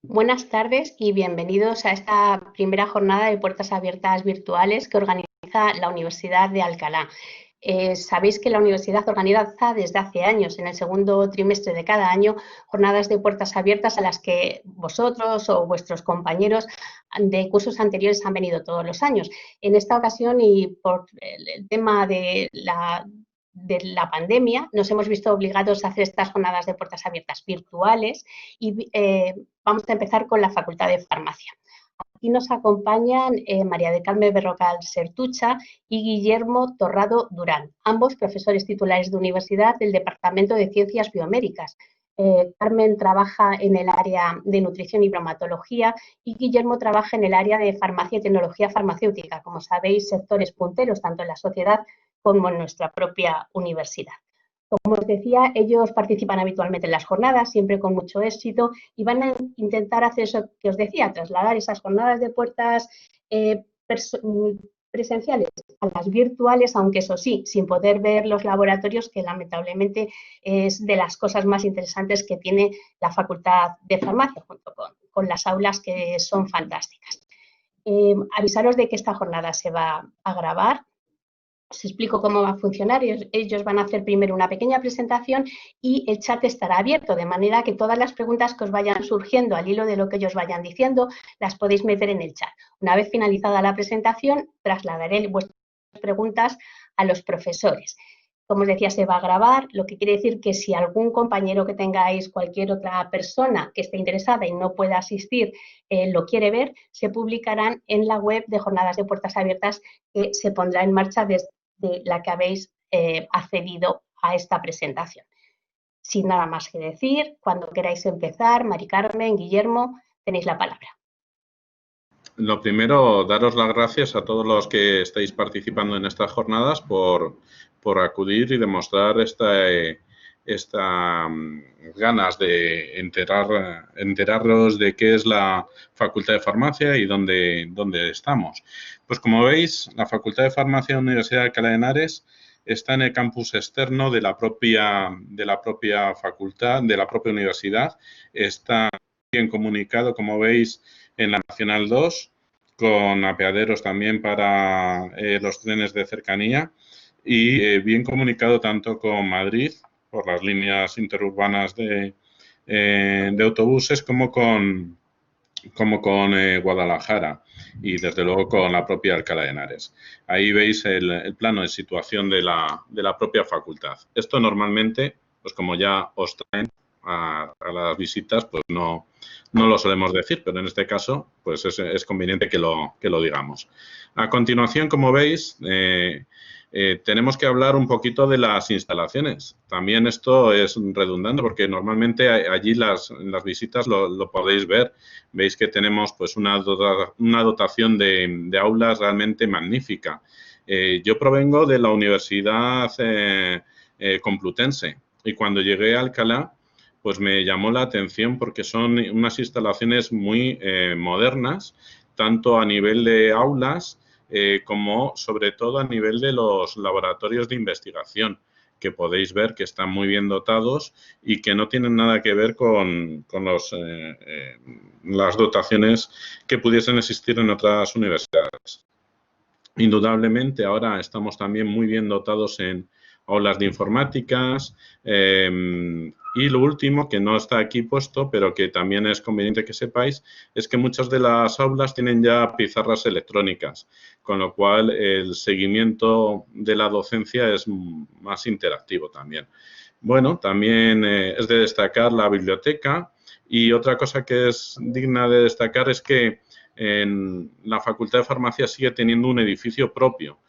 Buenas tardes y bienvenidos a esta primera jornada de puertas abiertas virtuales que organiza la Universidad de Alcalá. Sabéis que la universidad organiza desde hace años, en el segundo trimestre de cada año, jornadas de puertas abiertas a las que vosotros o vuestros compañeros de cursos anteriores han venido todos los años. En esta ocasión, y por el tema de la pandemia, nos hemos visto obligados a hacer estas jornadas de puertas abiertas virtuales y vamos a empezar con la Facultad de Farmacia. Aquí nos acompañan María del Carmen Berrocal Sertucha y Guillermo Torrado Durán, ambos profesores titulares de universidad del Departamento de Ciencias Biomédicas. Carmen trabaja en el área de nutrición y bromatología y Guillermo trabaja en el área de farmacia y tecnología farmacéutica, como sabéis, sectores punteros tanto en la sociedad como en nuestra propia universidad. Como os decía, ellos participan habitualmente en las jornadas, siempre con mucho éxito, y van a intentar hacer eso que os decía, trasladar esas jornadas de puertas presenciales a las virtuales, aunque eso sí, sin poder ver los laboratorios, que lamentablemente es de las cosas más interesantes que tiene la Facultad de Farmacia, junto con las aulas que son fantásticas. Avisaros de que esta jornada se va a grabar. Os explico cómo va a funcionar. Ellos van a hacer primero una pequeña presentación y el chat estará abierto, de manera que todas las preguntas que os vayan surgiendo al hilo de lo que ellos vayan diciendo, las podéis meter en el chat. Una vez finalizada la presentación, trasladaré vuestras preguntas a los profesores. Como os decía, se va a grabar, lo que quiere decir que si algún compañero que tengáis, cualquier otra persona que esté interesada y no pueda asistir, lo quiere ver, se publicarán en la web de Jornadas de Puertas Abiertas que se pondrá en marcha desde la que habéis accedido a esta presentación. Sin nada más que decir, cuando queráis empezar, Mari Carmen, Guillermo, tenéis la palabra. Lo primero, daros las gracias a todos los que estáis participando en estas jornadas por acudir y demostrar esta ganas de enteraros de qué es la Facultad de Farmacia y dónde estamos. Pues como veis, la Facultad de Farmacia de la Universidad de Alcalá de Henares está en el campus externo de la propia facultad, de la propia universidad. Está bien comunicado, como veis, en la Nacional 2, con apeaderos también para los trenes de cercanía y bien comunicado tanto con Madrid por las líneas interurbanas de autobuses como con Guadalajara y desde luego con la propia Alcalá de Henares. Ahí veis el plano de situación de la propia facultad. Esto normalmente, pues como ya os traen a las visitas, pues no lo solemos decir, pero en este caso pues es conveniente que lo digamos. A continuación, como veis, tenemos que hablar un poquito de las instalaciones. También esto es redundante porque normalmente allí en las visitas lo podéis ver. Veis que tenemos pues una dotación de aulas realmente magnífica. Yo provengo de la Universidad Complutense y cuando llegué a Alcalá pues me llamó la atención porque son unas instalaciones muy modernas, tanto a nivel de aulas como sobre todo a nivel de los laboratorios de investigación, que podéis ver que están muy bien dotados y que no tienen nada que ver con las dotaciones que pudiesen existir en otras universidades. Indudablemente ahora estamos también muy bien dotados en aulas de informáticas y lo último, que no está aquí puesto, pero que también es conveniente que sepáis, es que muchas de las aulas tienen ya pizarras electrónicas, con lo cual el seguimiento de la docencia es más interactivo también. Bueno, también es de destacar la biblioteca y otra cosa que es digna de destacar es que en la Facultad de Farmacia sigue teniendo un edificio propio.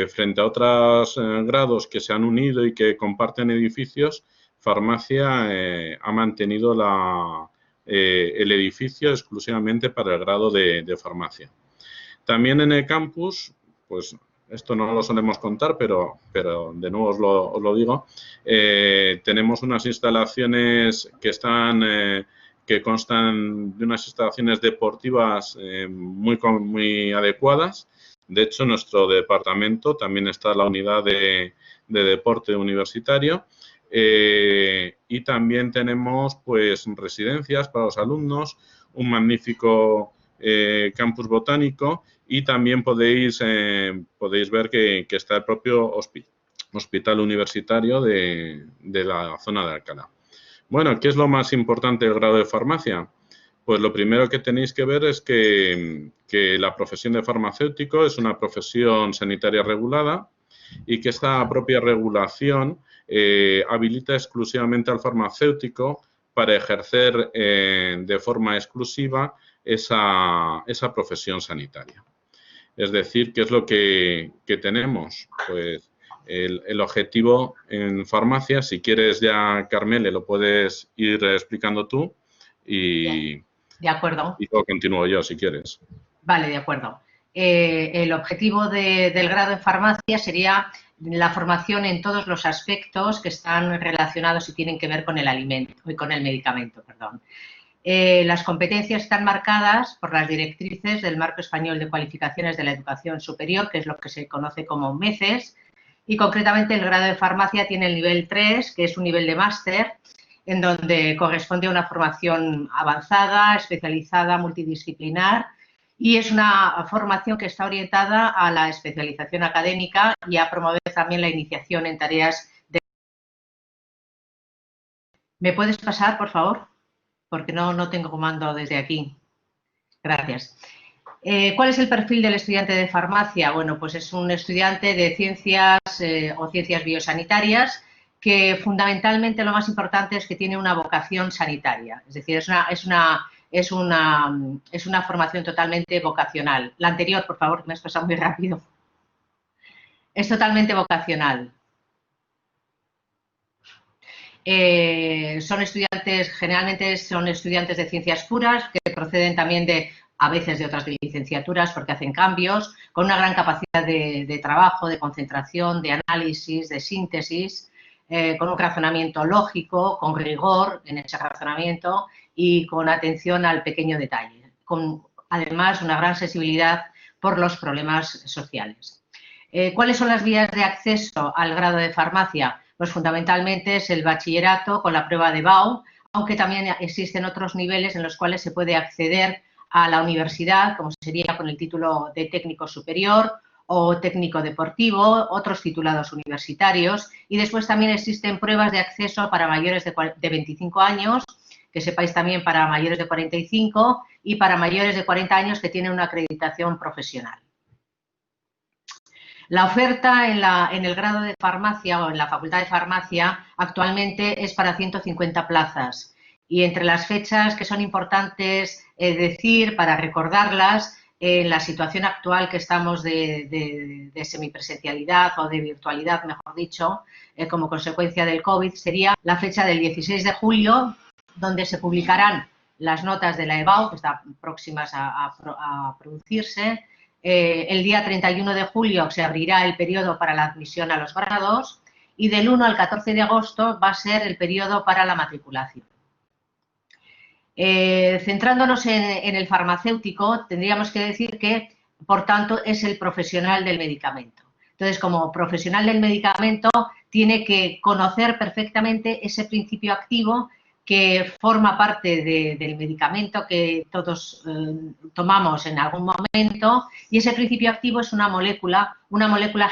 Frente a otros grados que se han unido y que comparten edificios, Farmacia ha mantenido el edificio exclusivamente para el grado de farmacia. También en el campus, pues esto no lo solemos contar, pero de nuevo os lo digo, tenemos unas instalaciones que constan de unas instalaciones deportivas muy adecuadas. De hecho, en nuestro departamento también está la unidad de deporte universitario y también tenemos pues residencias para los alumnos, un magnífico campus botánico y también podéis ver que está el propio hospital universitario de la zona de Alcalá. Bueno, ¿qué es lo más importante del grado de farmacia? Pues lo primero que tenéis que ver es que la profesión de farmacéutico es una profesión sanitaria regulada y que esta propia regulación habilita exclusivamente al farmacéutico para ejercer de forma exclusiva esa profesión sanitaria. Es decir, ¿qué es lo que tenemos? Pues el objetivo en farmacia, si quieres ya, Carmele, lo puedes ir explicando tú y, de acuerdo. Y luego continúo yo, si quieres. Vale, de acuerdo. El objetivo del grado en farmacia sería la formación en todos los aspectos que están relacionados y tienen que ver con el alimento y con el medicamento, perdón. Las competencias están marcadas por las directrices del Marco Español de Cualificaciones de la Educación Superior, que es lo que se conoce como MECES, y concretamente el grado de farmacia tiene el nivel 3, que es un nivel de máster, en donde corresponde a una formación avanzada, especializada, multidisciplinar, y es una formación que está orientada a la especialización académica y a promover también la iniciación en tareas de... ¿Me puedes pasar, por favor? Porque no tengo comando desde aquí. Gracias. ¿Cuál es el perfil del estudiante de farmacia? Bueno, pues es un estudiante de ciencias o ciencias biosanitarias que fundamentalmente lo más importante es que tiene una vocación sanitaria. Es decir, es una formación totalmente vocacional. La anterior, por favor, que me has pasado muy rápido. Es totalmente vocacional. Generalmente son estudiantes de ciencias puras que proceden también a veces de otras licenciaturas porque hacen cambios, con una gran capacidad de trabajo, de concentración, de análisis, de síntesis, con un razonamiento lógico, con rigor en ese razonamiento y con atención al pequeño detalle, con además una gran sensibilidad por los problemas sociales. ¿Cuáles son las vías de acceso al grado de farmacia? Pues fundamentalmente es el bachillerato con la prueba de BAU, aunque también existen otros niveles en los cuales se puede acceder a la universidad, como sería con el título de técnico superior o técnico deportivo, otros titulados universitarios, y después también existen pruebas de acceso para mayores de 25 años, que sepáis también para mayores de 45 y para mayores de 40 años que tienen una acreditación profesional. La oferta en el grado de farmacia o en la Facultad de Farmacia actualmente es para 150 plazas y entre las fechas que son importantes decir para recordarlas en la situación actual que estamos de semipresencialidad o de virtualidad, mejor dicho, como consecuencia del COVID, sería la fecha del 16 de julio, donde se publicarán las notas de la EBAU, que están próximas a producirse. El día 31 de julio se abrirá el periodo para la admisión a los grados y del 1 al 14 de agosto va a ser el periodo para la matriculación. Centrándonos en el farmacéutico, tendríamos que decir que, por tanto, es el profesional del medicamento. Entonces, como profesional del medicamento, tiene que conocer perfectamente ese principio activo que forma parte del medicamento que todos tomamos en algún momento, y ese principio activo es una molécula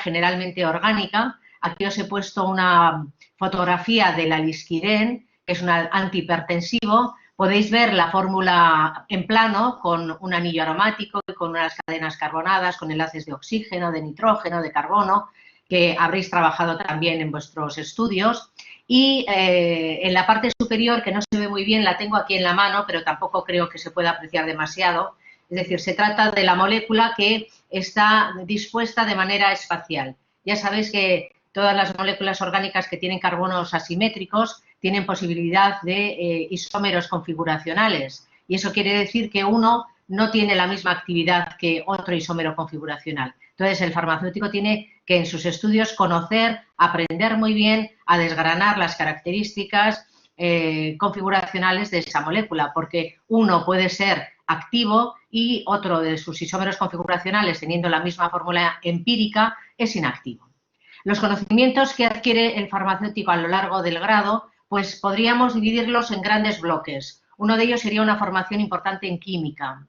generalmente orgánica. Aquí os he puesto una fotografía del alisquirén, que es un antihipertensivo. Podéis ver la fórmula en plano con un anillo aromático y con unas cadenas carbonadas, con enlaces de oxígeno, de nitrógeno, de carbono, que habréis trabajado también en vuestros estudios. Y en la parte superior, que no se ve muy bien, la tengo aquí en la mano, pero tampoco creo que se pueda apreciar demasiado. Es decir, se trata de la molécula que está dispuesta de manera espacial. Ya sabéis que todas las moléculas orgánicas que tienen carbonos asimétricos tienen posibilidad de isómeros configuracionales. Y eso quiere decir que uno no tiene la misma actividad que otro isómero configuracional. Entonces, el farmacéutico tiene que en sus estudios conocer, aprender muy bien a desgranar las características configuracionales de esa molécula, porque uno puede ser activo y otro de sus isómeros configuracionales, teniendo la misma fórmula empírica, es inactivo. Los conocimientos que adquiere el farmacéutico a lo largo del grado, pues podríamos dividirlos en grandes bloques. Uno de ellos sería una formación importante en química.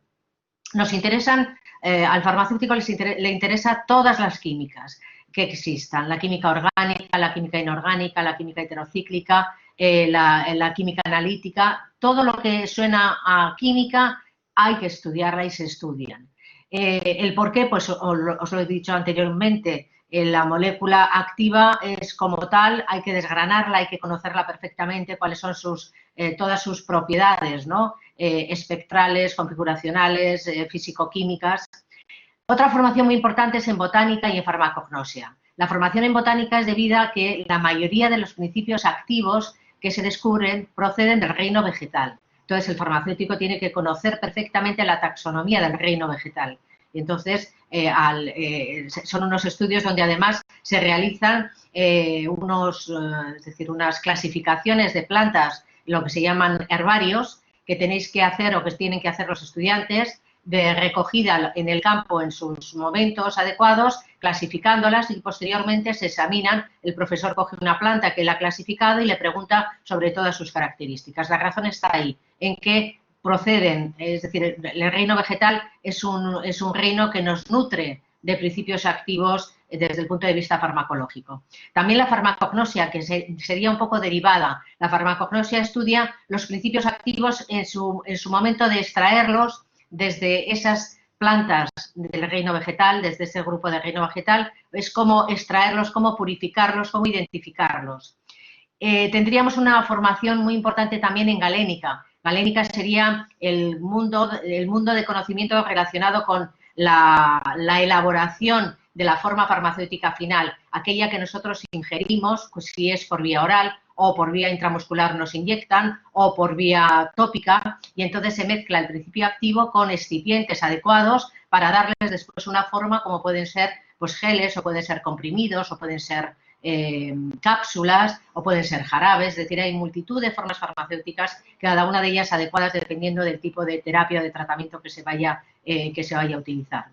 Nos interesan, al farmacéutico le interesa todas las químicas que existan, la química orgánica, la química inorgánica, la química heterocíclica, la química analítica, todo lo que suena a química hay que estudiarla y se estudian. El por qué, pues os lo he dicho anteriormente, la molécula activa es como tal, hay que desgranarla, hay que conocerla perfectamente, cuáles son todas sus propiedades, ¿no? Espectrales, configuracionales, físico-químicas. Otra formación muy importante es en botánica y en farmacognosia. La formación en botánica es debida a que la mayoría de los principios activos que se descubren proceden del reino vegetal. Entonces, el farmacéutico tiene que conocer perfectamente la taxonomía del reino vegetal. Y entonces, son unos estudios donde además se realizan unas clasificaciones de plantas, lo que se llaman herbarios, que tenéis que hacer o que tienen que hacer los estudiantes, de recogida en el campo en sus momentos adecuados, clasificándolas y posteriormente se examinan. El profesor coge una planta que él ha clasificado y le pregunta sobre todas sus características. La razón está ahí, en que proceden, es decir, el reino vegetal es un reino que nos nutre de principios activos desde el punto de vista farmacológico. También la farmacognosia, que sería un poco derivada. La farmacognosia estudia los principios activos en su momento de extraerlos desde esas plantas del reino vegetal, desde ese grupo del reino vegetal, es cómo extraerlos, cómo purificarlos, cómo identificarlos. Tendríamos una formación muy importante también en galénica. Galénica sería el mundo de conocimiento relacionado con la elaboración de la forma farmacéutica final, aquella que nosotros ingerimos, pues si es por vía oral o por vía intramuscular nos inyectan o por vía tópica, y entonces se mezcla el principio activo con excipientes adecuados para darles después una forma, como pueden ser pues geles o pueden ser comprimidos o pueden ser cápsulas o pueden ser jarabes, es decir, hay multitud de formas farmacéuticas, cada una de ellas adecuadas dependiendo del tipo de terapia o de tratamiento que se vaya a utilizar.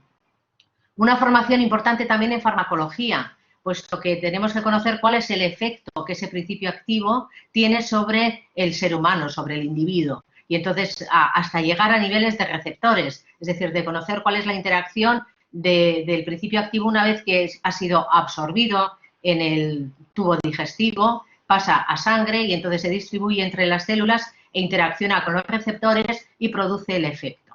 Una formación importante también en farmacología, puesto que tenemos que conocer cuál es el efecto que ese principio activo tiene sobre el ser humano, sobre el individuo. Y entonces hasta llegar a niveles de receptores, es decir, de conocer cuál es la interacción del principio activo una vez que ha sido absorbido en el tubo digestivo, pasa a sangre y entonces se distribuye entre las células e interacciona con los receptores y produce el efecto.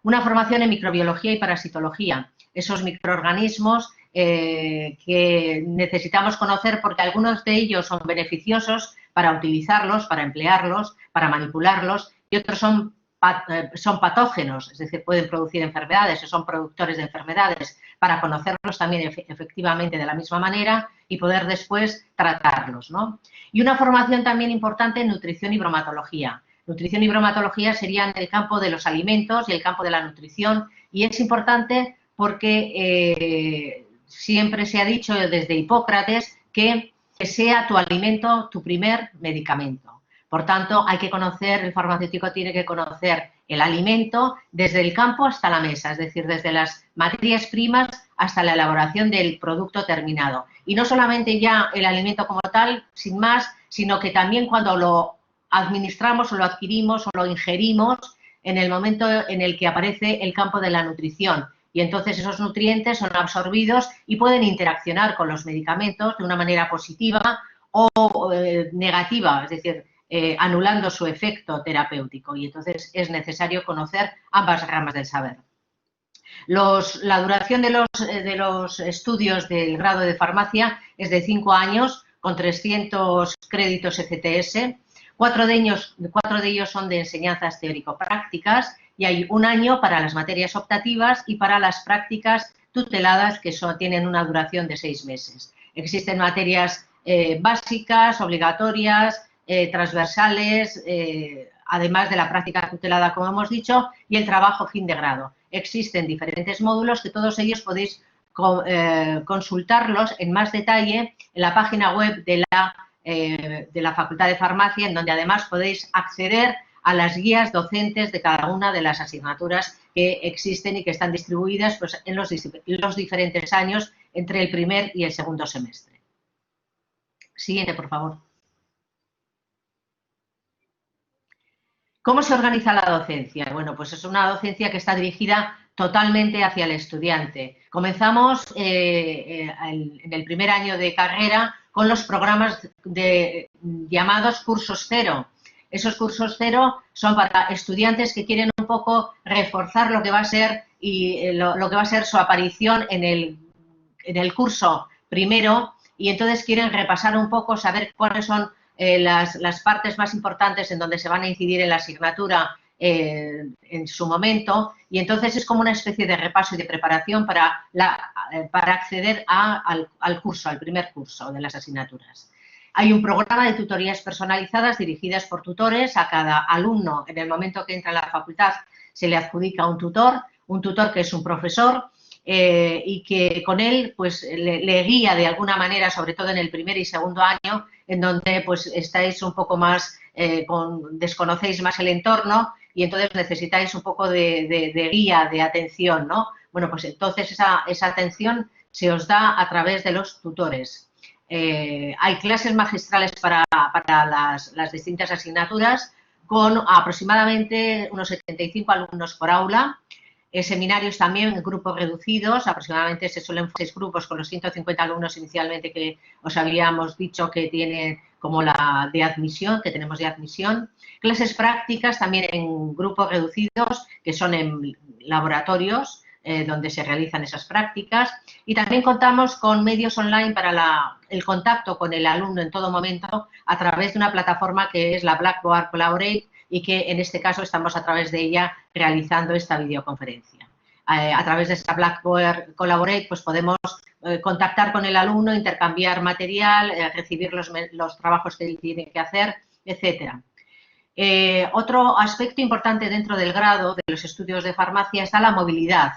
Una formación en microbiología y parasitología, esos microorganismos que necesitamos conocer porque algunos de ellos son beneficiosos para utilizarlos, para emplearlos, para manipularlos, y otros son patógenos, es decir, pueden producir enfermedades o son productores de enfermedades, para conocerlos también efectivamente de la misma manera y poder después tratarlos, ¿no? Y una formación también importante en nutrición y bromatología. Nutrición y bromatología serían el campo de los alimentos y el campo de la nutrición, y es importante porque siempre se ha dicho desde Hipócrates que sea tu alimento tu primer medicamento. Por tanto, hay que conocer, el farmacéutico tiene que conocer el alimento desde el campo hasta la mesa, es decir, desde las materias primas hasta la elaboración del producto terminado. Y no solamente ya el alimento como tal, sin más, sino que también cuando lo administramos o lo adquirimos o lo ingerimos en el momento en el que aparece el campo de la nutrición. Y entonces esos nutrientes son absorbidos y pueden interaccionar con los medicamentos de una manera positiva o negativa, es decir, anulando su efecto terapéutico, y entonces es necesario conocer ambas ramas del saber. La duración de los estudios del grado de farmacia es de 5 años con 300 créditos ECTS. 4 de ellos son de enseñanzas teórico-prácticas y hay 1 año para las materias optativas y para las prácticas tuteladas que tienen una duración de 6 meses. Existen materias básicas, obligatorias, transversales, además de la práctica tutelada, como hemos dicho, y el trabajo fin de grado. Existen diferentes módulos que todos ellos podéis consultarlos en más detalle en la página web de la Facultad de Farmacia, en donde además podéis acceder a las guías docentes de cada una de las asignaturas que existen y que están distribuidas pues, en los diferentes años entre el primer y el segundo semestre. Siguiente, por favor. ¿Cómo se organiza la docencia? Bueno, pues es una docencia que está dirigida totalmente hacia el estudiante. Comenzamos en el primer año de carrera con los programas llamados cursos cero. Esos cursos cero son para estudiantes que quieren un poco reforzar lo que va a ser lo que va a ser su aparición en el curso primero, y entonces quieren repasar un poco, saber cuáles son las partes más importantes en donde se van a incidir en la asignatura en su momento, y entonces es como una especie de repaso y de preparación para acceder al curso, al primer curso de las asignaturas. Hay un programa de tutorías personalizadas dirigidas por tutores. A cada alumno, en el momento que entra en la facultad, se le adjudica un tutor que es un profesor, y que con él pues le guía de alguna manera, sobre todo en el primer y segundo año, en donde pues estáis un poco más, desconocéis más el entorno y entonces necesitáis un poco de guía, de atención, ¿no? Bueno, pues entonces esa atención se os da a través de los tutores. Hay clases magistrales para las distintas asignaturas, con aproximadamente unos 75 alumnos por aula. Seminarios también en grupos reducidos, aproximadamente se suelen 6 grupos con los 150 alumnos inicialmente que os habíamos dicho que tienen como la de admisión, que tenemos de admisión. Clases prácticas también en grupos reducidos, que son en laboratorios donde se realizan esas prácticas, y también contamos con medios online para el contacto con el alumno en todo momento a través de una plataforma que es la Blackboard Collaborate, y que en este caso estamos a través de ella realizando esta videoconferencia. A través de esta Blackboard Collaborate pues podemos contactar con el alumno, intercambiar material, recibir los trabajos que él tiene que hacer, etcétera. Otro aspecto importante dentro del grado de los estudios de farmacia está la movilidad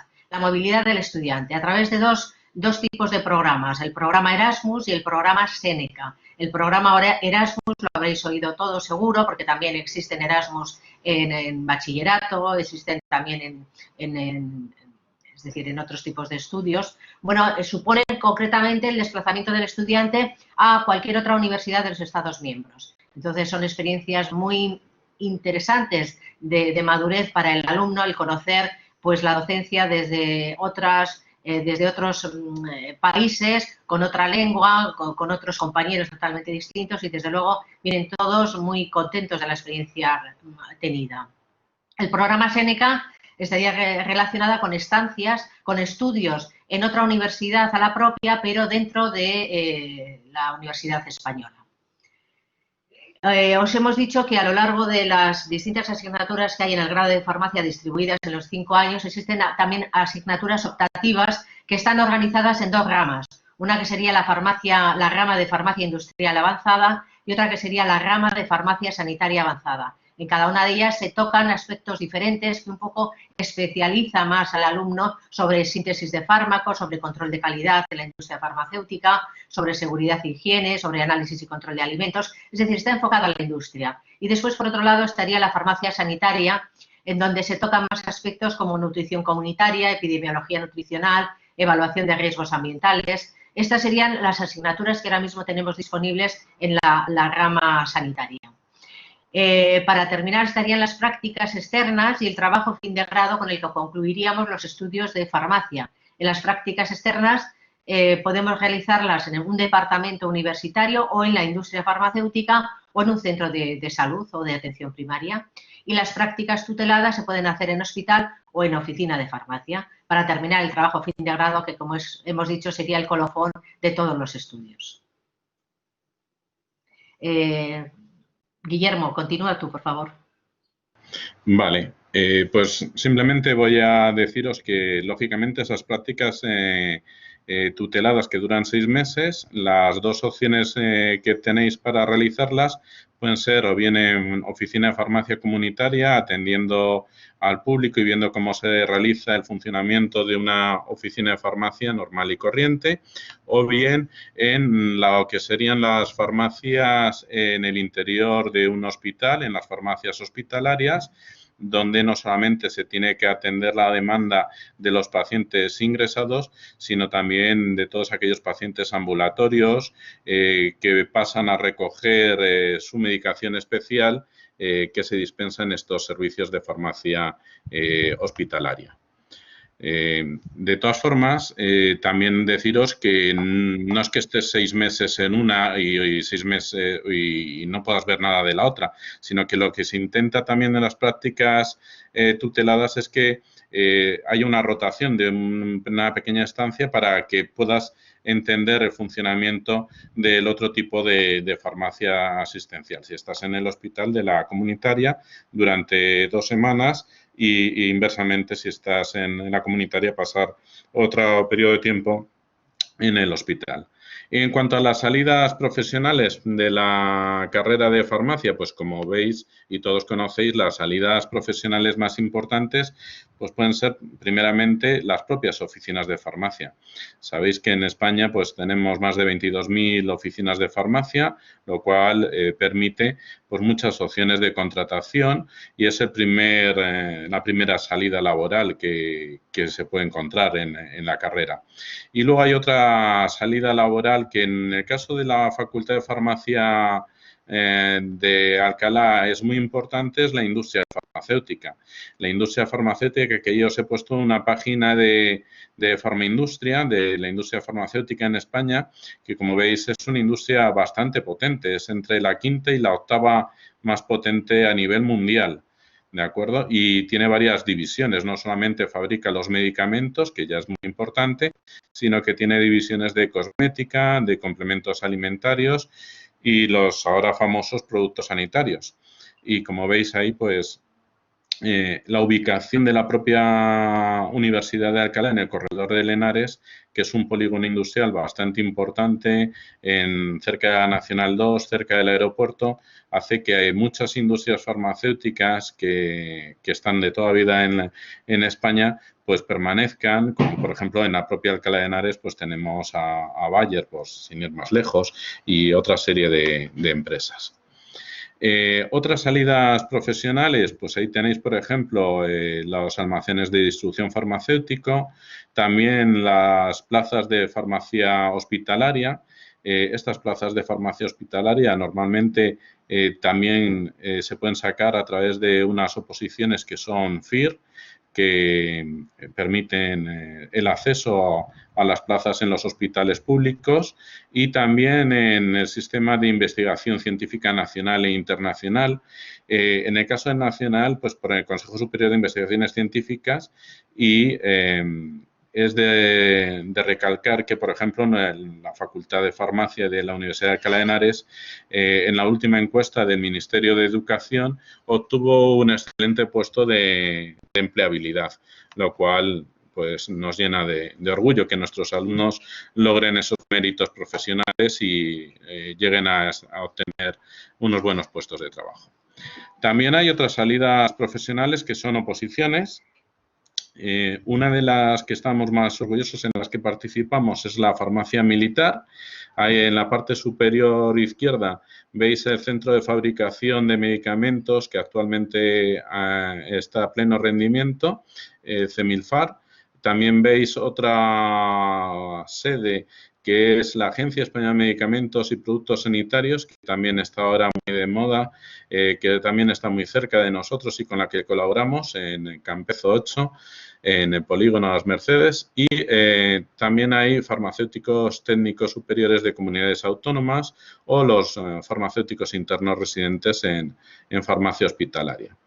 del estudiante, a través de dos tipos de programas, el programa Erasmus y el programa Seneca. El programa Erasmus lo habréis oído todos seguro, porque también existen Erasmus en bachillerato, existen también es decir, en otros tipos de estudios. Bueno, suponen concretamente el desplazamiento del estudiante a cualquier otra universidad de los Estados miembros. Entonces son experiencias muy interesantes de madurez para el alumno, el conocer pues la docencia desde otros países, con otra lengua, con otros compañeros totalmente distintos, y desde luego vienen todos muy contentos de la experiencia tenida. El programa Seneca estaría relacionada con estancias, con estudios en otra universidad a la propia, pero dentro de la Universidad Española. Os hemos dicho que a lo largo de las distintas asignaturas que hay en el grado de farmacia distribuidas en los 5 años, existen también asignaturas optativas que están organizadas en 2 ramas. Una que sería la rama de farmacia industrial avanzada, y otra que sería la rama de farmacia sanitaria avanzada. En cada una de ellas se tocan aspectos diferentes que un poco especializa más al alumno sobre síntesis de fármacos, sobre control de calidad en la industria farmacéutica, sobre seguridad e higiene, sobre análisis y control de alimentos. Es decir, está enfocado a la industria. Y después, por otro lado, estaría la farmacia sanitaria, en donde se tocan más aspectos como nutrición comunitaria, epidemiología nutricional, evaluación de riesgos ambientales. Estas serían las asignaturas que ahora mismo tenemos disponibles en la rama sanitaria. Para terminar estarían las prácticas externas y el trabajo fin de grado con el que concluiríamos los estudios de farmacia. En las prácticas externas podemos realizarlas en un departamento universitario o en la industria farmacéutica o en un centro de salud o de atención primaria. Y las prácticas tuteladas se pueden hacer en hospital o en oficina de farmacia, para terminar el trabajo fin de grado, que como hemos dicho sería el colofón de todos los estudios. Guillermo, continúa tú, por favor. Vale, pues simplemente voy a deciros que, lógicamente, esas prácticas tuteladas que duran 6 meses, las 2 opciones que tenéis para realizarlas pueden ser o bien en oficina de farmacia comunitaria, atendiendo al público y viendo cómo se realiza el funcionamiento de una oficina de farmacia normal y corriente, o bien en lo que serían las farmacias en el interior de un hospital, en las farmacias hospitalarias, donde no solamente se tiene que atender la demanda de los pacientes ingresados, sino también de todos aquellos pacientes ambulatorios que pasan a recoger su medicación especial que se dispensan estos servicios de farmacia hospitalaria. De todas formas, también deciros que no es que estés 6 meses en una y 6 meses y no puedas ver nada de la otra, sino que lo que se intenta también en las prácticas tuteladas es que haya una rotación de una pequeña estancia para que puedas entender el funcionamiento del otro tipo de farmacia asistencial. Si estás en el hospital de la comunitaria durante 2 semanas y inversamente si estás en la comunitaria pasar otro periodo de tiempo en el hospital. En cuanto a las salidas profesionales de la carrera de farmacia, pues como veis y todos conocéis, las salidas profesionales más importantes pues pueden ser primeramente las propias oficinas de farmacia. Sabéis que en España pues tenemos más de 22.000 oficinas de farmacia, lo cual permite pues muchas opciones de contratación y es la primera salida laboral que se puede encontrar en la carrera. Y luego hay otra salida laboral que en el caso de la Facultad de Farmacia de Alcalá es muy importante, es la industria farmacéutica. La industria farmacéutica, que yo os he puesto una página de farmaindustria, de la industria farmacéutica en España, que como veis es una industria bastante potente, es entre la 5ª y la 8ª más potente a nivel mundial. ¿De acuerdo? Y tiene varias divisiones, no solamente fabrica los medicamentos, que ya es muy importante, sino que tiene divisiones de cosmética, de complementos alimentarios y los ahora famosos productos sanitarios. Y como veis ahí, pues la ubicación de la propia Universidad de Alcalá en el corredor de Lenares, que es un polígono industrial bastante importante cerca de la Nacional 2, cerca del aeropuerto, hace que hay muchas industrias farmacéuticas que están de toda vida en España, pues permanezcan, como por ejemplo en la propia Alcalá de Henares, pues tenemos a Bayer, pues sin ir más lejos, y otra serie de empresas. Otras salidas profesionales, pues ahí tenéis, por ejemplo, los almacenes de distribución farmacéutico, también las plazas de farmacia hospitalaria. Estas plazas de farmacia hospitalaria normalmente también se pueden sacar a través de unas oposiciones que son FIR, que permiten el acceso a las plazas en los hospitales públicos y también en el sistema de investigación científica nacional e internacional. En el caso del nacional, pues por el Consejo Superior de Investigaciones Científicas y es de recalcar que, por ejemplo, en la Facultad de Farmacia de la Universidad de Alcalá de Henares, en la última encuesta del Ministerio de Educación, obtuvo un excelente puesto de empleabilidad, lo cual pues nos llena de orgullo que nuestros alumnos logren esos méritos profesionales y lleguen a obtener unos buenos puestos de trabajo. También hay otras salidas profesionales que son oposiciones. Una de las que estamos más orgullosos en las que participamos es la farmacia militar. Ahí en la parte superior izquierda veis el centro de fabricación de medicamentos que actualmente está a pleno rendimiento, CEMILFAR. También veis otra sede que es la Agencia Española de Medicamentos y Productos Sanitarios, que también está ahora muy de moda, que también está muy cerca de nosotros y con la que colaboramos en Campezo 8, en el polígono Las Mercedes. Y también hay farmacéuticos técnicos superiores de comunidades autónomas o los farmacéuticos internos residentes en farmacia hospitalaria.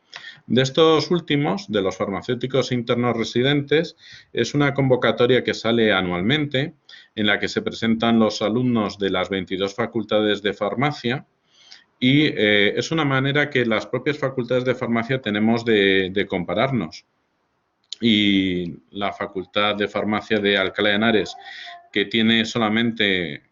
De estos últimos, de los farmacéuticos internos residentes, es una convocatoria que sale anualmente en la que se presentan los alumnos de las 22 facultades de farmacia y es una manera que las propias facultades de farmacia tenemos de compararnos. Y la Facultad de Farmacia de Alcalá de Henares, que tiene solamente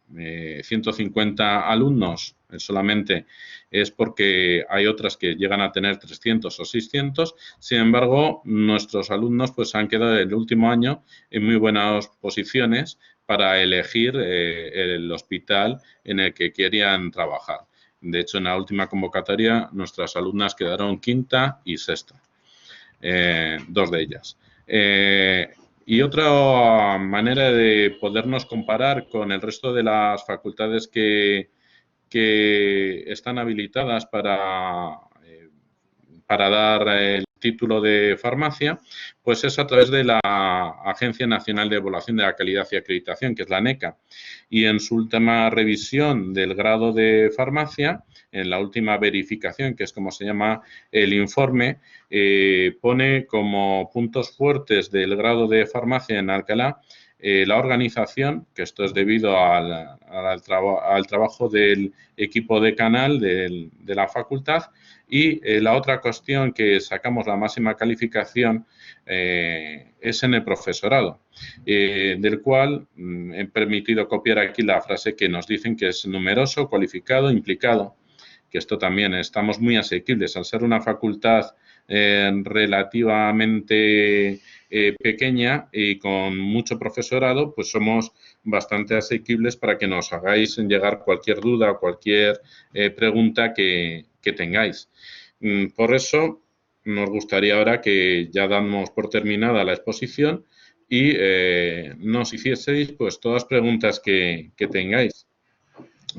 150 alumnos, solamente es porque hay otras que llegan a tener 300 o 600. Sin embargo, nuestros alumnos pues han quedado el último año en muy buenas posiciones para elegir el hospital en el que querían trabajar. De hecho, en la última convocatoria, nuestras alumnas quedaron 5ª y 6ª, 2 de ellas. Y otra manera de podernos comparar con el resto de las facultades que están habilitadas para para dar el título de farmacia, pues es a través de la Agencia Nacional de Evaluación de la Calidad y Acreditación, que es la ANECA. Y en su última revisión del grado de farmacia, en la última verificación, que es como se llama el informe, pone como puntos fuertes del grado de farmacia en Alcalá la organización, que esto es debido al trabajo del equipo de canal de la facultad, y la otra cuestión que sacamos la máxima calificación es en el profesorado, del cual he permitido copiar aquí la frase que nos dicen que es numeroso, cualificado, implicado, que esto también estamos muy asequibles. Al ser una facultad relativamente pequeña y con mucho profesorado, pues somos bastante asequibles para que nos hagáis llegar cualquier duda o cualquier pregunta que tengáis. Por eso, nos gustaría ahora que ya damos por terminada la exposición y nos hicieseis pues todas las preguntas que tengáis.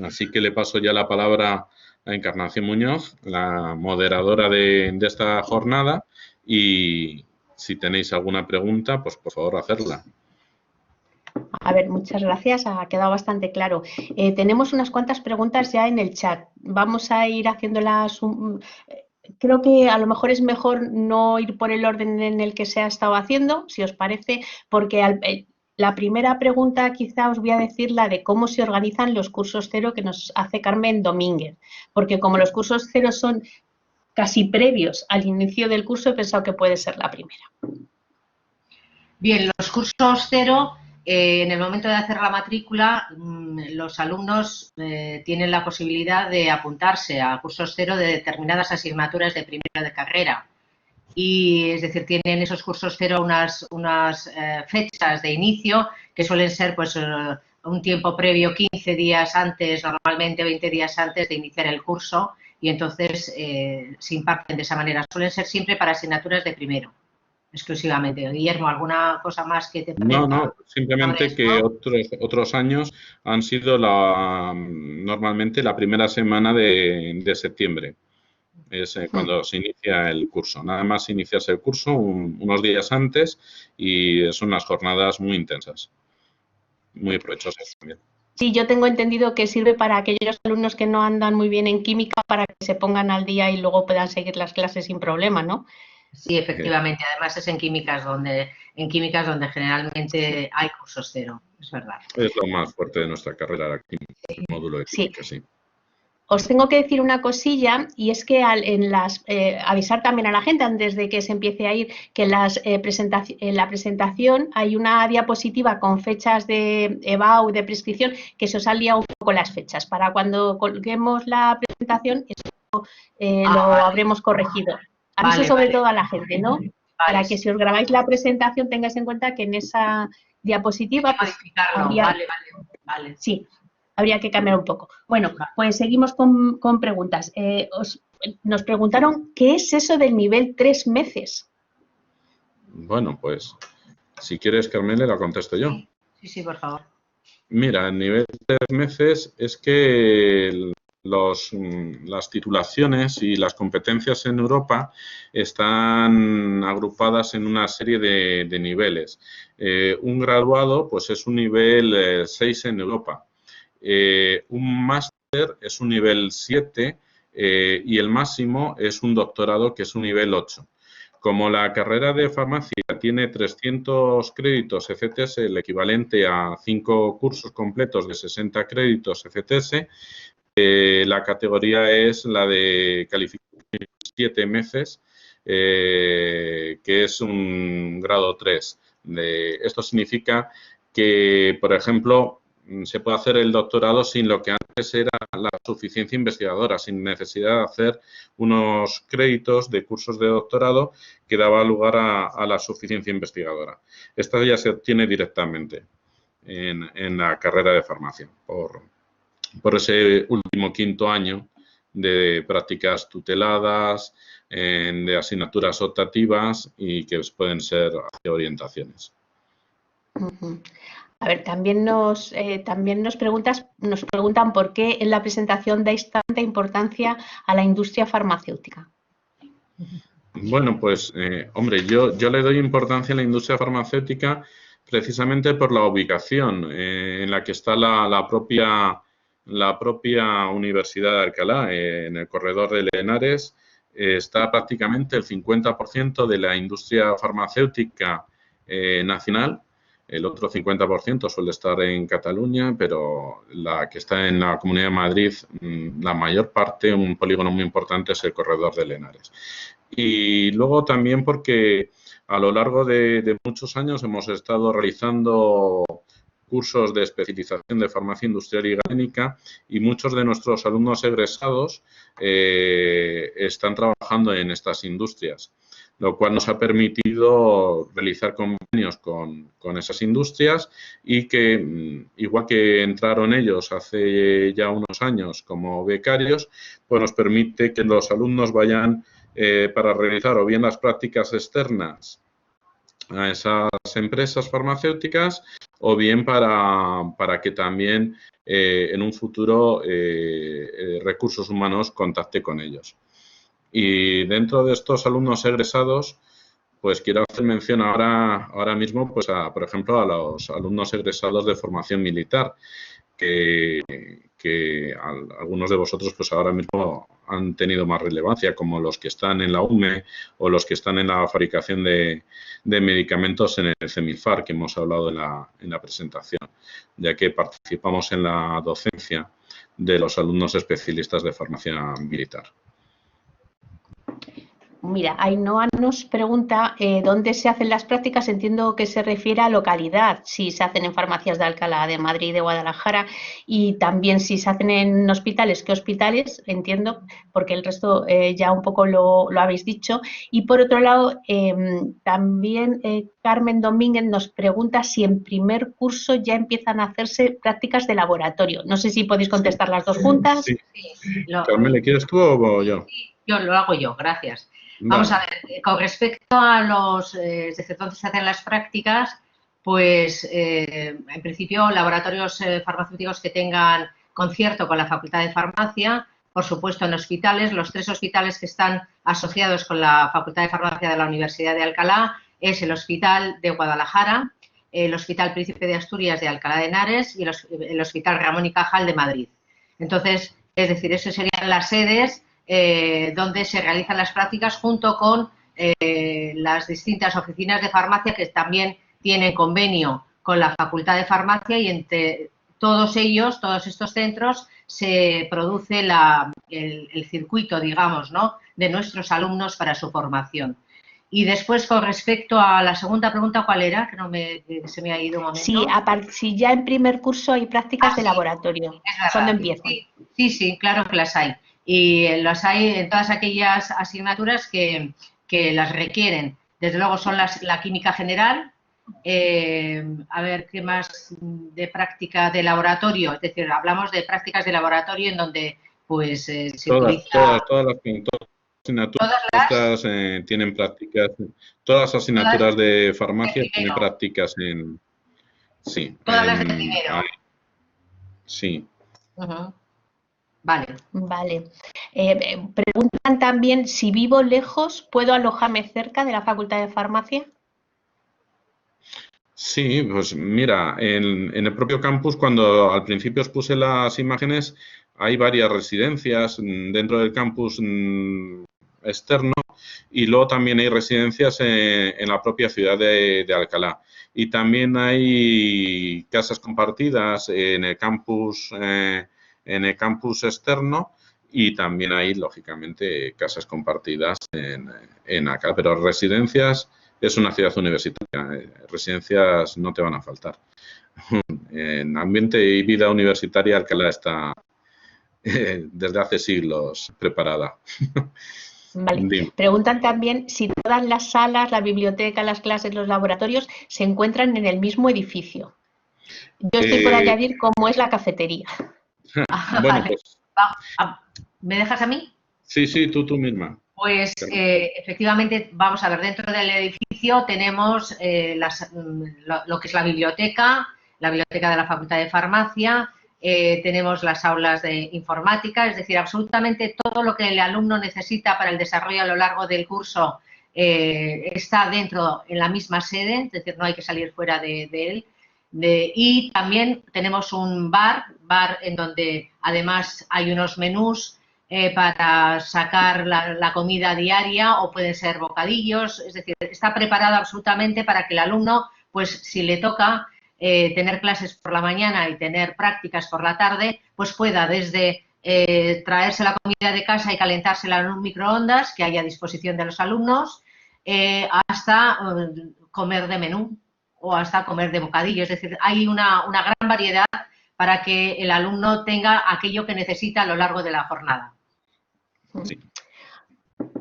Así que le paso ya la palabra a Encarnación Muñoz, la moderadora de esta jornada, y si tenéis alguna pregunta, pues por favor hacerla. A ver, muchas gracias, ha quedado bastante claro. Tenemos unas cuantas preguntas ya en el chat. Vamos a ir haciéndolas. Creo que a lo mejor es mejor no ir por el orden en el que se ha estado haciendo, si os parece, porque la primera pregunta quizá os voy a decir la de cómo se organizan los cursos cero que nos hace Carmen Domínguez, porque como los cursos cero son casi previos al inicio del curso, he pensado que puede ser la primera. Bien, los cursos cero, en el momento de hacer la matrícula, los alumnos tienen la posibilidad de apuntarse a cursos cero de determinadas asignaturas de primero de carrera. Y es decir, tienen esos cursos cero unas fechas de inicio que suelen ser pues un tiempo previo, 15 días antes, normalmente 20 días antes de iniciar el curso, y entonces se imparten de esa manera. Suelen ser siempre para asignaturas de primero, exclusivamente. Guillermo, ¿alguna cosa más que te parezca? No, simplemente que otros años han sido normalmente la primera semana de septiembre. Es cuando se inicia el curso. Nada más iniciarse el curso unos días antes, y son unas jornadas muy intensas, muy provechosas también. Sí, yo tengo entendido que sirve para aquellos alumnos que no andan muy bien en química para que se pongan al día y luego puedan seguir las clases sin problema, ¿no? Sí, efectivamente. Además es en químicas donde generalmente hay cursos cero, es verdad. Es lo más fuerte de nuestra carrera, la química, el módulo de química, sí. Os tengo que decir una cosilla, y es que avisar también a la gente antes de que se empiece a ir que en la presentación hay una diapositiva con fechas de EBAU, de prescripción, que se os ha liado un poco las fechas. Para cuando colguemos la presentación, eso lo habremos corregido. Aviso sobre todo a la gente, ¿no? Para que si os grabáis la presentación tengáis en cuenta que en esa diapositiva pues, Vale. Sí. Habría que cambiar un poco. Bueno, pues seguimos con preguntas. Nos preguntaron, ¿qué es eso del nivel 3 meses? Bueno, pues, si quieres, Carmen, la contesto yo. Sí, por favor. Mira, el nivel 3 meses es que las titulaciones y las competencias en Europa están agrupadas en una serie de niveles. Un graduado, pues, es un nivel 6 en Europa. Un máster es un nivel 7 y el máximo es un doctorado, que es un nivel 8. Como la carrera de farmacia tiene 300 créditos ECTS, el equivalente a 5 cursos completos de 60 créditos ECTS, la categoría es la de calificación 7 meses, que es un grado 3. Esto significa que, por ejemplo, se puede hacer el doctorado sin lo que antes era la suficiencia investigadora, sin necesidad de hacer unos créditos de cursos de doctorado que daba lugar a la suficiencia investigadora. Esta ya se obtiene directamente en la carrera de farmacia, por ese último quinto año de prácticas tuteladas, de asignaturas optativas y que pueden ser orientaciones. A ver, también nos preguntan por qué en la presentación dais tanta importancia a la industria farmacéutica. Bueno, pues, hombre, yo le doy importancia a la industria farmacéutica precisamente por la ubicación en la que está la propia Universidad de Alcalá, en el corredor de Henares. Está prácticamente el 50% de la industria farmacéutica nacional. El otro 50% suele estar en Cataluña, pero la que está en la Comunidad de Madrid, la mayor parte, un polígono muy importante, es el corredor de Henares. Y luego también porque a lo largo de muchos años hemos estado realizando cursos de especialización de farmacia industrial y clínica, y muchos de nuestros alumnos egresados están trabajando en estas industrias, lo cual nos ha permitido realizar convenios con esas industrias y que, igual que entraron ellos hace ya unos años como becarios, pues nos permite que los alumnos vayan para realizar o bien las prácticas externas a esas empresas farmacéuticas, o bien para que también en un futuro Recursos Humanos contacte con ellos. Y dentro de estos alumnos egresados, pues quiero hacer mención ahora mismo, pues por ejemplo, a los alumnos egresados de formación militar, que algunos de vosotros pues ahora mismo han tenido más relevancia, como los que están en la UME o los que están en la fabricación de medicamentos en el CEMIFAR, que hemos hablado en la presentación, ya que participamos en la docencia de los alumnos especialistas de farmacia militar. Mira, Ainhoa nos pregunta dónde se hacen las prácticas. Entiendo que se refiere a localidad, si se hacen en farmacias de Alcalá, de Madrid, de Guadalajara, y también si se hacen en hospitales, ¿qué hospitales? Entiendo, porque el resto ya un poco lo habéis dicho. Y por otro lado, también Carmen Domínguez nos pregunta si en primer curso ya empiezan a hacerse prácticas de laboratorio. No sé si podéis contestar las dos juntas. Sí. Carmen, ¿le quieres tú o yo? Yo lo hago yo, gracias. Vale. Vamos a ver, con respecto a los, desde dónde se hacen las prácticas, pues en principio laboratorios farmacéuticos que tengan concierto con la Facultad de Farmacia, por supuesto en hospitales, los 3 hospitales que están asociados con la Facultad de Farmacia de la Universidad de Alcalá es el Hospital de Guadalajara, el Hospital Príncipe de Asturias de Alcalá de Henares y el Hospital Ramón y Cajal de Madrid. Entonces, es decir, esas serían las sedes donde se realizan las prácticas junto con las distintas oficinas de farmacia que también tienen convenio con la Facultad de Farmacia, y entre todos ellos, todos estos centros, se produce el circuito, digamos, ¿no?, de nuestros alumnos para su formación. Y después, con respecto a la segunda pregunta, ¿cuál era? Que se me ha ido un momento. Sí, si ya en primer curso hay prácticas de laboratorio, ¿cuándo empiezan? Sí, claro que las hay. Y las hay en todas aquellas asignaturas que las requieren. Desde luego son la química general, a ver, ¿qué más de práctica de laboratorio? Es decir, hablamos de prácticas de laboratorio en donde pues se utiliza... Todas las asignaturas tienen prácticas, todas las asignaturas de farmacia tienen prácticas en... Sí. Todas las de primero. Sí. Vale. Preguntan también si vivo lejos, ¿puedo alojarme cerca de la Facultad de Farmacia? Sí, pues mira, en el propio campus, cuando al principio os puse las imágenes, hay varias residencias dentro del campus externo, y luego también hay residencias en la propia ciudad de Alcalá. Y también hay casas compartidas en el campus externo, y también hay, lógicamente, casas compartidas en Alcalá. Pero residencias, es una ciudad universitaria, residencias no te van a faltar. En ambiente y vida universitaria, Alcalá está desde hace siglos preparada. Vale. Preguntan también si todas las salas, la biblioteca, las clases, los laboratorios se encuentran en el mismo edificio. Yo estoy por añadir cómo es la cafetería. Bueno, pues... ¿Me dejas a mí? Sí, tú misma. Pues efectivamente, vamos a ver, dentro del edificio tenemos lo que es la biblioteca de la Facultad de Farmacia, tenemos las aulas de informática, es decir, absolutamente todo lo que el alumno necesita para el desarrollo a lo largo del curso está dentro, en la misma sede, es decir, no hay que salir fuera de él. Y también tenemos un bar en donde además hay unos menús para sacar la comida diaria, o pueden ser bocadillos, es decir, está preparado absolutamente para que el alumno, pues si le toca tener clases por la mañana y tener prácticas por la tarde, pues pueda desde traerse la comida de casa y calentársela en un microondas que haya a disposición de los alumnos, hasta comer de menú o hasta comer de bocadillo. Es decir, hay una gran variedad para que el alumno tenga aquello que necesita a lo largo de la jornada. Sí.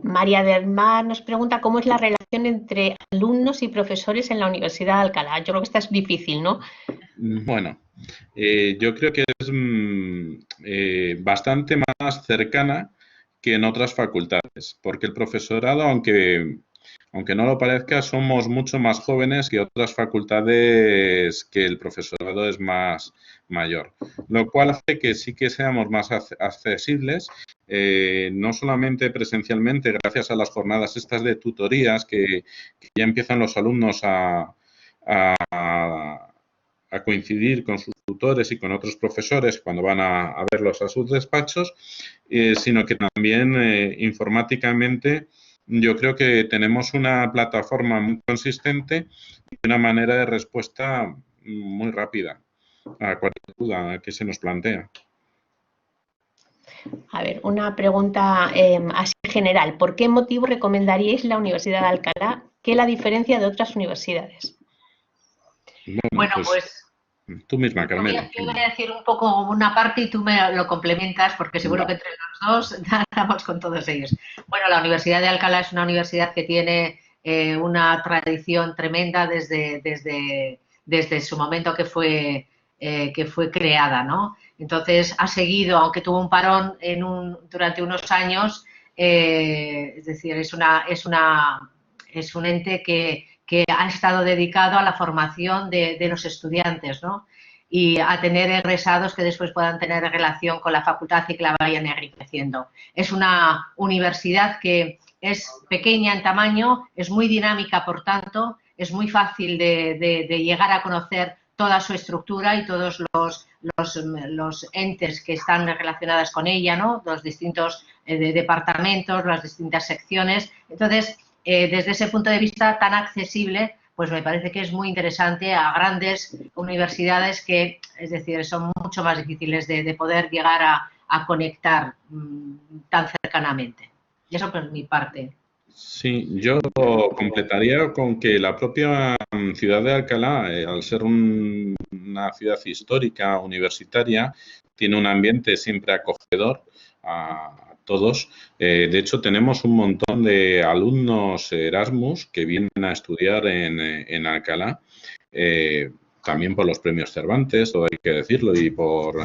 María del Mar nos pregunta cómo es la relación entre alumnos y profesores en la Universidad de Alcalá. Yo creo que esta es difícil, ¿no? Bueno, yo creo que es bastante más cercana que en otras facultades, porque el profesorado, aunque no lo parezca, somos mucho más jóvenes que otras facultades, que el profesorado es más mayor, lo cual hace que sí que seamos más accesibles, no solamente presencialmente, gracias a las jornadas estas de tutorías que ya empiezan los alumnos a coincidir con sus tutores y con otros profesores cuando van a verlos a sus despachos, sino que también informáticamente yo creo que tenemos una plataforma muy consistente y una manera de respuesta muy rápida a cualquier duda que se nos plantea. A ver, una pregunta así general. ¿Por qué motivo recomendaríais la Universidad de Alcalá que la diferencia de otras universidades? Bueno, pues tú misma, Carmela. Yo voy a decir un poco una parte y tú me lo complementas, porque seguro que entre los dos damos con todos ellos. Bueno, la Universidad de Alcalá es una universidad que tiene una tradición tremenda desde su momento que fue creada, ¿no? Entonces ha seguido, aunque tuvo un parón durante unos años, es decir, es un ente que ha estado dedicado a la formación de los estudiantes, ¿no? Y a tener egresados que después puedan tener relación con la facultad y que la vayan enriqueciendo. Es una universidad que es pequeña en tamaño, es muy dinámica, por tanto, es muy fácil de llegar a conocer toda su estructura y todos los entes que están relacionados con ella, ¿no? Los distintos departamentos, las distintas secciones. Entonces, desde ese punto de vista tan accesible, pues me parece que es muy interesante a grandes universidades que, es decir, son mucho más difíciles de poder llegar a conectar tan cercanamente. Y eso por mi parte. Sí, yo completaría con que la propia ciudad de Alcalá, al ser una ciudad histórica, universitaria, tiene un ambiente siempre acogedor a todos. De hecho, tenemos un montón de alumnos Erasmus que vienen a estudiar en Alcalá, también por los premios Cervantes, todo hay que decirlo, y por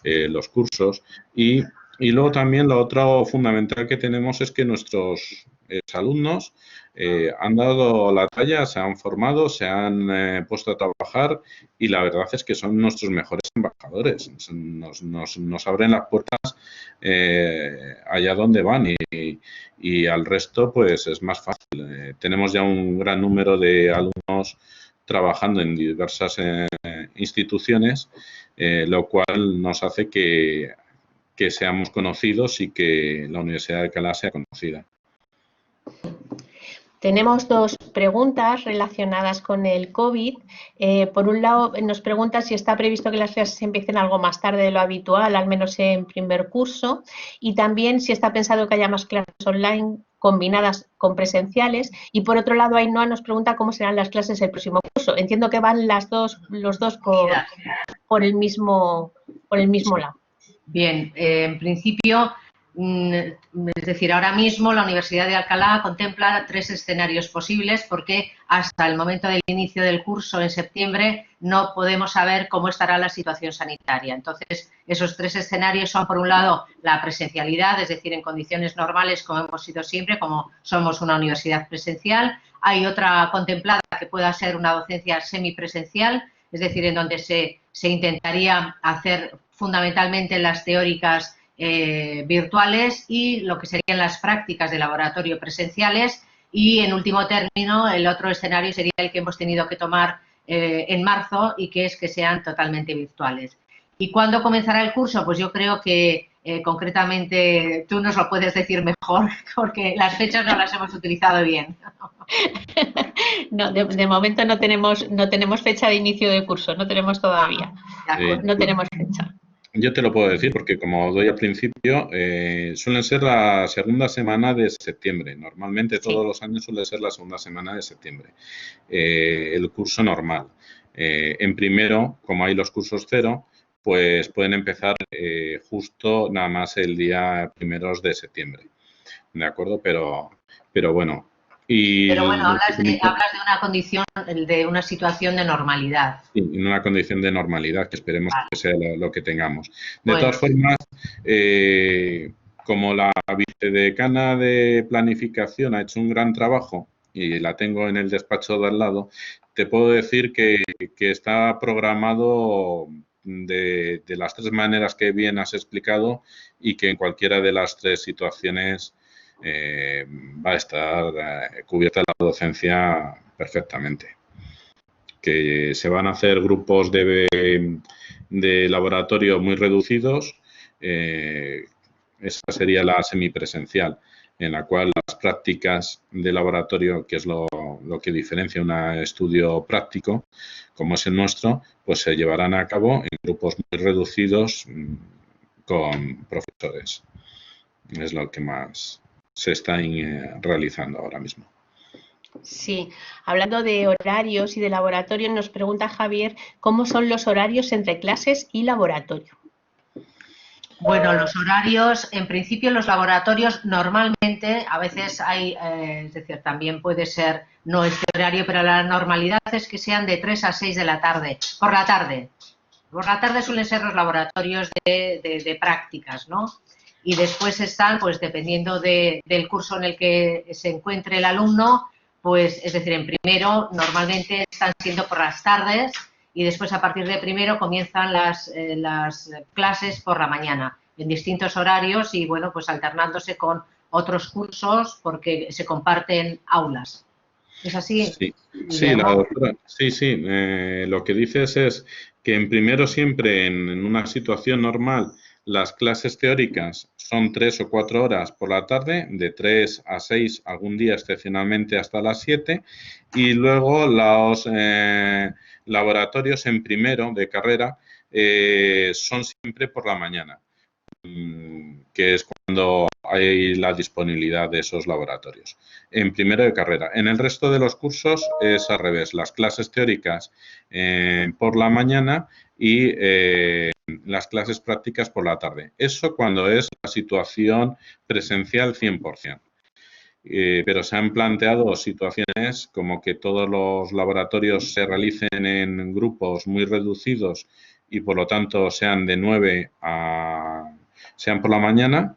los cursos. Y luego también lo otro fundamental que tenemos es que nuestros alumnos han dado la talla, se han formado, se han puesto a trabajar, y la verdad es que son nuestros mejores embajadores. Nos abren las puertas allá donde van, y al resto pues es más fácil. Tenemos ya un gran número de alumnos trabajando en diversas instituciones, lo cual nos hace que seamos conocidos y que la Universidad de Alcalá sea conocida. Tenemos dos preguntas relacionadas con el COVID. Por un lado, nos pregunta si está previsto que las clases empiecen algo más tarde de lo habitual, al menos en primer curso, y también si está pensado que haya más clases online combinadas con presenciales. Y por otro lado, Ainhoa nos pregunta cómo serán las clases el próximo curso. Entiendo que van los dos por el mismo lado. Bien, en principio, es decir, ahora mismo la Universidad de Alcalá contempla 3 escenarios posibles, porque hasta el momento del inicio del curso, en septiembre, no podemos saber cómo estará la situación sanitaria. Entonces, esos 3 escenarios son, por un lado, la presencialidad, es decir, en condiciones normales, como hemos sido siempre, como somos una universidad presencial. Hay otra contemplada que pueda ser una docencia semipresencial, es decir, en donde se intentaría hacer fundamentalmente las teóricas virtuales y lo que serían las prácticas de laboratorio presenciales. Y, en último término, el otro escenario sería el que hemos tenido que tomar en marzo, y que es que sean totalmente virtuales. ¿Y cuándo comenzará el curso? Pues yo creo que concretamente tú nos lo puedes decir mejor, porque las fechas no las hemos utilizado bien. No, de momento no tenemos fecha de inicio de curso, no tenemos todavía. No tenemos fecha. Yo te lo puedo decir porque, como doy al principio, suelen ser la segunda semana de septiembre. Normalmente todos los años suele ser la segunda semana de septiembre. El curso normal. En primero, como hay los cursos cero, pues pueden empezar justo nada más el día 1 de septiembre. ¿De acuerdo? Pero bueno. Pero bueno, hablas de una condición, de una situación de normalidad. Sí, en una condición de normalidad, que esperemos que sea lo que tengamos. De todas formas, como la vicedecana de planificación ha hecho un gran trabajo y la tengo en el despacho de al lado, te puedo decir que está programado de las 3 maneras que bien has explicado, y que en cualquiera de las 3 situaciones va a estar cubierta la docencia perfectamente. Que se van a hacer grupos de laboratorio muy reducidos. Esa sería la semipresencial, en la cual las prácticas de laboratorio, que es lo que diferencia un estudio práctico, como es el nuestro, pues se llevarán a cabo en grupos muy reducidos con profesores. Es lo que más se está realizando ahora mismo. Sí, hablando de horarios y de laboratorio, nos pregunta Javier, ¿cómo son los horarios entre clases y laboratorio? Bueno, los horarios, en principio los laboratorios normalmente, a veces hay, es decir, también puede ser no este horario, pero la normalidad es que sean de 3 a 6 de la tarde, por la tarde. Por la tarde suelen ser los laboratorios de prácticas, ¿no? Y después están, pues dependiendo del curso en el que se encuentre el alumno, pues es decir, en primero normalmente están siendo por las tardes, y después a partir de primero comienzan las clases por la mañana, en distintos horarios y, bueno, pues alternándose con otros cursos porque se comparten aulas. ¿Es así? Sí, la doctora, sí. Lo que dices es que en primero siempre, en una situación normal, las clases teóricas son 3 o 4 horas por la tarde, de 3 a 6, algún día excepcionalmente hasta las 7, y luego los laboratorios en primero de carrera son siempre por la mañana, que es cuando hay la disponibilidad de esos laboratorios. En primero de carrera. En el resto de los cursos es al revés. Las clases teóricas por la mañana y las clases prácticas por la tarde. Eso cuando es la situación presencial 100%. Pero se han planteado situaciones como que todos los laboratorios se realicen en grupos muy reducidos y, por lo tanto, sean de 9 a... sean por la mañana,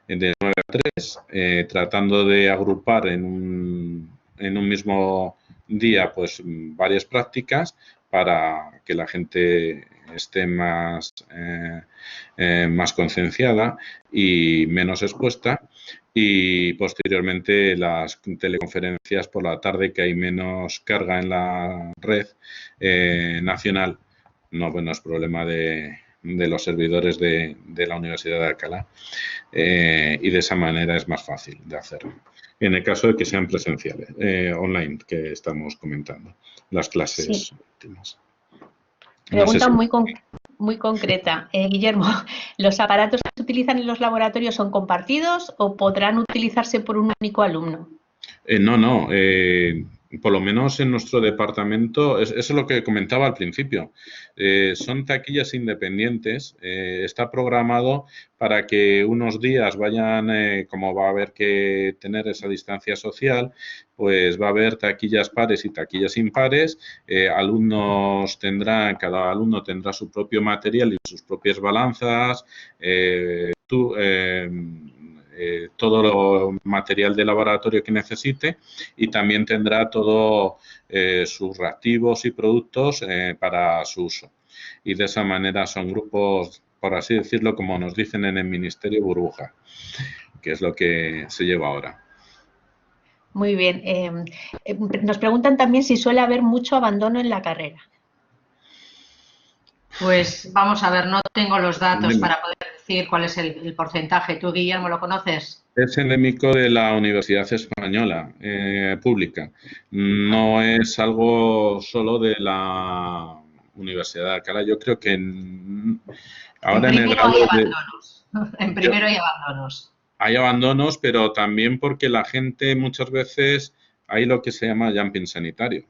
de 9 a 3, tratando de agrupar en un mismo día pues varias prácticas para que la gente esté más concienciada y menos expuesta. Y posteriormente las teleconferencias por la tarde, que hay menos carga en la red nacional. No, bueno, es problema de los servidores de la Universidad de Alcalá, y de esa manera es más fácil de hacerlo. En el caso de que sean presenciales, online, que estamos comentando, las clases últimas. Pregunta muy concreta. Guillermo, ¿los aparatos que se utilizan en los laboratorios son compartidos o podrán utilizarse por un único alumno? No. Por lo menos en nuestro departamento, eso es lo que comentaba al principio, son taquillas independientes. Está programado para que unos días vayan, como va a haber que tener esa distancia social, pues va a haber taquillas pares y taquillas impares. Cada alumno tendrá su propio material y sus propias balanzas, todo lo material de laboratorio que necesite, y también tendrá todo sus reactivos y productos para su uso. Y de esa manera son grupos por así decirlo, como nos dicen en el Ministerio, burbuja, que es lo que se lleva ahora. Muy bien. Nos preguntan también si suele haber mucho abandono en la carrera. Pues vamos a ver, no tengo los datos Dime. para poder decir cuál es el porcentaje. ¿Tú, Guillermo, lo conoces? Es endémico de la Universidad Española pública. No es algo solo de la Universidad de Alcalá. Yo creo que ahora en el primero grado hay de... abandonos. En primero hay abandonos. Hay abandonos, pero también porque la gente muchas veces hay lo que se llama jumping sanitario,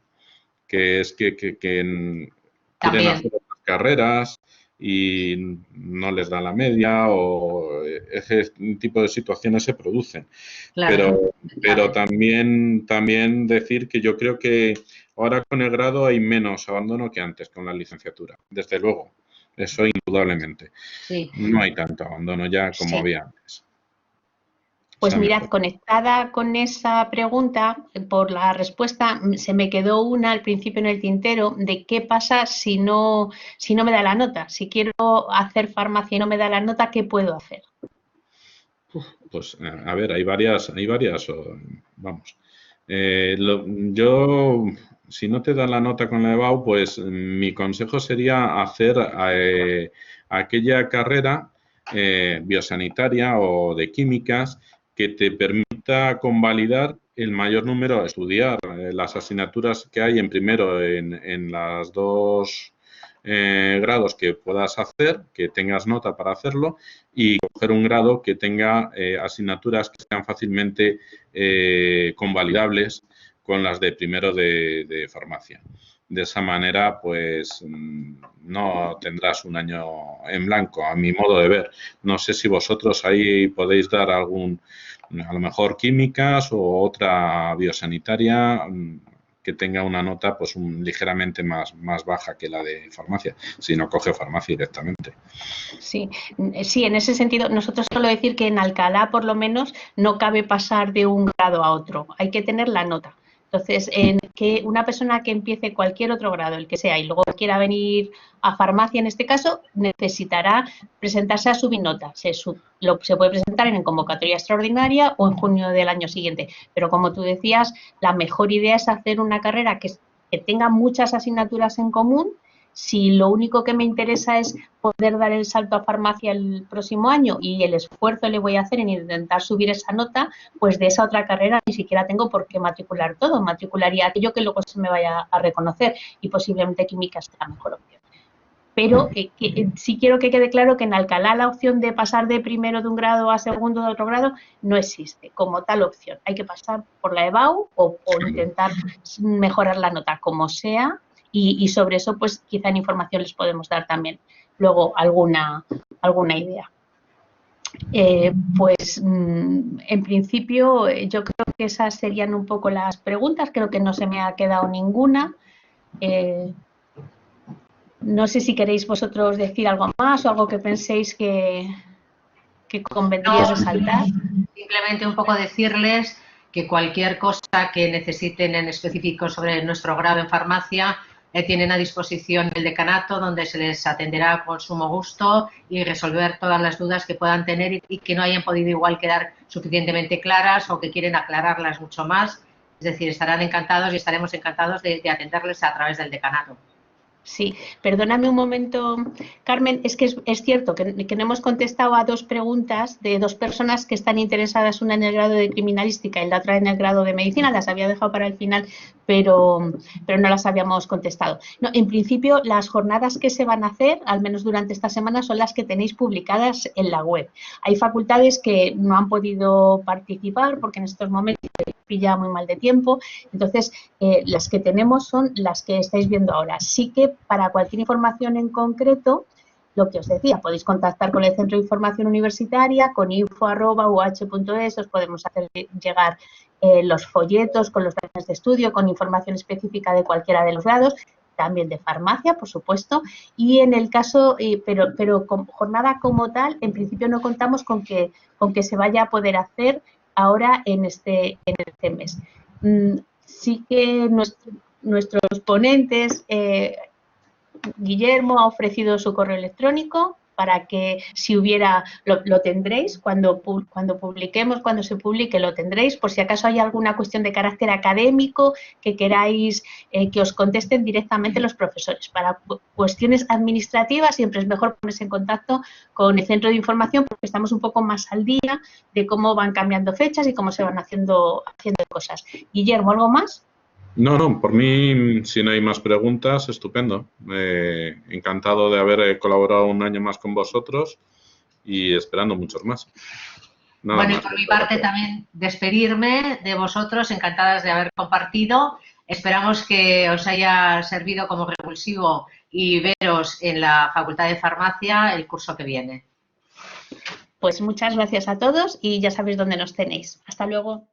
que es que quieren También. hacer otras carreras y no les da la media o ese tipo de situaciones se producen. Claro. Pero también decir que yo creo que ahora con el grado hay menos abandono que antes con la licenciatura, desde luego, eso indudablemente. Sí. No hay tanto abandono ya como Sí. había antes. Pues Está mirad, mejor. conectada con esa pregunta, por la respuesta, se me quedó una al principio en el tintero de qué pasa si no me da la nota. Si quiero hacer farmacia y no me da la nota, ¿qué puedo hacer? Pues a ver, hay varias, vamos. Yo, si no te dan la nota con la EBAU, pues mi consejo sería hacer aquella carrera biosanitaria o de químicas que te permita convalidar el mayor número, estudiar las asignaturas que hay en primero en las dos grados que puedas hacer, que tengas nota para hacerlo, y coger un grado que tenga asignaturas que sean fácilmente convalidables con las de primero de farmacia. De esa manera, pues no tendrás un año en blanco, a mi modo de ver. No sé si vosotros ahí podéis dar algún, a lo mejor químicas o otra biosanitaria que tenga una nota pues ligeramente más baja que la de farmacia, si no coge farmacia directamente. Sí, en ese sentido, nosotros solo decir que en Alcalá, por lo menos, no cabe pasar de un grado a otro, hay que tener la nota. Entonces, que una persona que empiece cualquier otro grado, el que sea, y luego quiera venir a farmacia, en este caso, necesitará presentarse a Subinota. Se puede presentar en convocatoria extraordinaria o en junio del año siguiente. Pero como tú decías, la mejor idea es hacer una carrera que tenga muchas asignaturas en común. Si lo único que me interesa es poder dar el salto a farmacia el próximo año y el esfuerzo le voy a hacer en intentar subir esa nota, pues de esa otra carrera ni siquiera tengo por qué matricular todo, matricularía aquello que luego se me vaya a reconocer y posiblemente química sea la mejor opción. Pero sí quiero que quede claro que en Alcalá la opción de pasar de primero de un grado a segundo de otro grado no existe como tal opción. Hay que pasar por la EBAU o intentar mejorar la nota como sea. Y sobre eso, pues quizá en información les podemos dar también luego alguna idea. Pues en principio yo creo que esas serían un poco las preguntas, creo que no se me ha quedado ninguna. No sé si queréis vosotros decir algo más o algo que penséis que convendría resaltar. Simplemente un poco decirles que cualquier cosa que necesiten en específico sobre nuestro grado en farmacia tienen a disposición el decanato, donde se les atenderá con sumo gusto y resolver todas las dudas que puedan tener y que no hayan podido igual quedar suficientemente claras o que quieren aclararlas mucho más. Es decir, estarán encantados y estaremos encantados de atenderles a través del decanato. Sí, perdóname un momento, Carmen, es que es cierto que no hemos contestado a dos preguntas de dos personas que están interesadas, una en el grado de criminalística y la otra en el grado de medicina, las había dejado para el final, pero no las habíamos contestado. No, en principio, las jornadas que se van a hacer, al menos durante esta semana, son las que tenéis publicadas en la web. Hay facultades que no han podido participar porque en estos momentos pilla muy mal de tiempo, entonces las que tenemos son las que estáis viendo ahora. Sí que para cualquier información en concreto, lo que os decía, podéis contactar con el Centro de Información Universitaria, con info@uh.es, os podemos hacer llegar los folletos con los planes de estudio, con información específica de cualquiera de los grados, también de farmacia, por supuesto, y en el caso, pero con jornada como tal, en principio no contamos con que se vaya a poder hacer ahora en este mes. Sí que nuestros ponentes, Guillermo ha ofrecido su correo electrónico, para que si hubiera, lo tendréis, cuando publiquemos, cuando se publique lo tendréis, por si acaso hay alguna cuestión de carácter académico que queráis que os contesten directamente los profesores. Para cuestiones administrativas siempre es mejor ponerse en contacto con el centro de información porque estamos un poco más al día de cómo van cambiando fechas y cómo se van haciendo cosas. Guillermo, ¿algo más? No, por mí, si no hay más preguntas, estupendo. Encantado de haber colaborado un año más con vosotros y esperando muchos más. Nada bueno, más. y por mi parte también despedirme de vosotros, encantadas de haber compartido. Esperamos que os haya servido como revulsivo y veros en la Facultad de Farmacia el curso que viene. Pues muchas gracias a todos y ya sabéis dónde nos tenéis. Hasta luego.